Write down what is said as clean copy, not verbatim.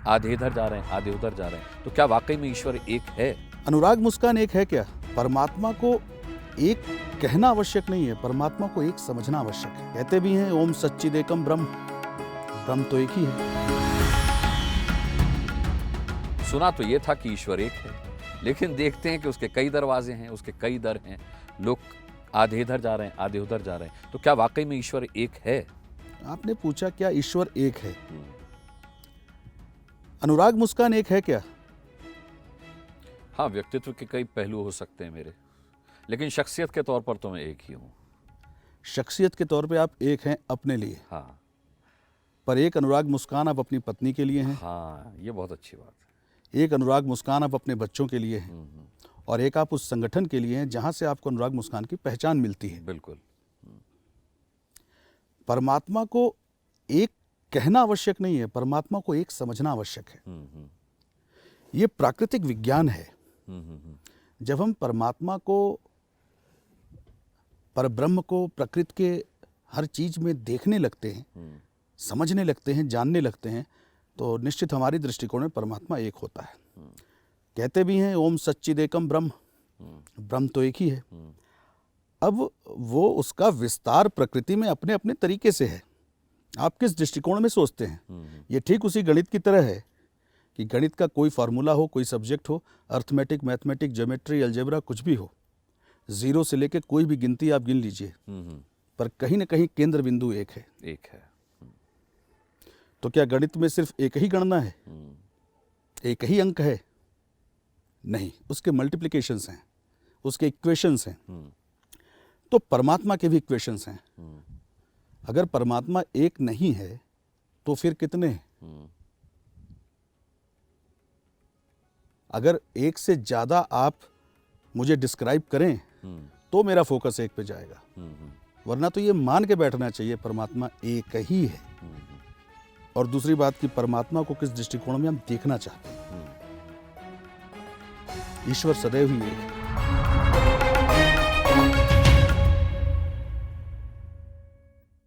आधे इधर जा रहे हैं, आधे उधर जा रहे हैं। तो क्या वाकई में ईश्वर एक है? अनुराग मुस्कान एक है क्या? परमात्मा को एक कहना आवश्यक नहीं है, परमात्मा को एक समझना आवश्यक है। कहते भी हैं ओम सच्चिदेकम ब्रह्म, ब्रह्म तो एक ही है। सुना तो ये था कि ईश्वर एक है, लेकिन देखते हैं कि उसके कई दरवाजे हैं, उसके कई दर हैं। लोग आधे इधर जा रहे हैं, आधे उधर जा रहे हैं। तो क्या वाकई में ईश्वर एक है? आपने पूछा क्या ईश्वर एक है? अनुराग मुस्कान एक है क्या? हाँ, व्यक्तित्व के कई पहलू हो सकते हैं मेरे, लेकिन शख्सियत के तौर पर तो मैं एक ही हूँ। शख्सियत के तौर पे आप एक हैं अपने लिए, हाँ पर एक अनुराग मुस्कान आप अपनी पत्नी के लिए हैं, हाँ, ये बहुत अच्छी बात है। एक अनुराग मुस्कान आप अपने बच्चों के लिए हैं, और एक आप उस संगठन के लिए हैं जहां से आपको अनुराग मुस्कान की पहचान मिलती है। बिल्कुल। परमात्मा को एक कहना आवश्यक नहीं है, परमात्मा को एक समझना आवश्यक है। ये प्राकृतिक विज्ञान है। जब हम परमात्मा को, परब्रह्म को प्रकृति के हर चीज में देखने लगते हैं, समझने लगते हैं, जानने लगते हैं, तो निश्चित हमारी दृष्टिकोण में परमात्मा एक होता है। कहते भी हैं ओम सच्चिदेकम ब्रह्म, ब्रह्म तो एक ही है। अब वो उसका विस्तार प्रकृति में अपने अपने तरीके से है। आप किस दृष्टिकोण में सोचते हैं? ये ठीक उसी गणित की तरह है कि गणित का कोई फार्मूला हो, कोई सब्जेक्ट हो, अर्थमेटिक, मैथमेटिक, ज्योमेट्री, अलजेब्रा, कुछ भी हो, जीरो से लेके कोई भी गिनती आप गिन लीजिए, पर कहीं ना कहीं केंद्र बिंदु एक है। एक है। तो क्या गणित में सिर्फ एक ही गणना है, एक ही अंक है? नहीं, उसके मल्टीप्लिकेशंस हैं, उसके इक्वेशंस हैं। तो परमात्मा के भी इक्वेशंस हैं। अगर परमात्मा एक नहीं है तो फिर कितने हैं? अगर एक से ज्यादा आप मुझे डिस्क्राइब करें तो मेरा फोकस एक पे जाएगा, वरना तो ये मान के बैठना चाहिए परमात्मा एक ही है। और दूसरी बात कि परमात्मा को किस दृष्टिकोण में हम देखना चाहते हैं। ईश्वर सदैव ही एक है।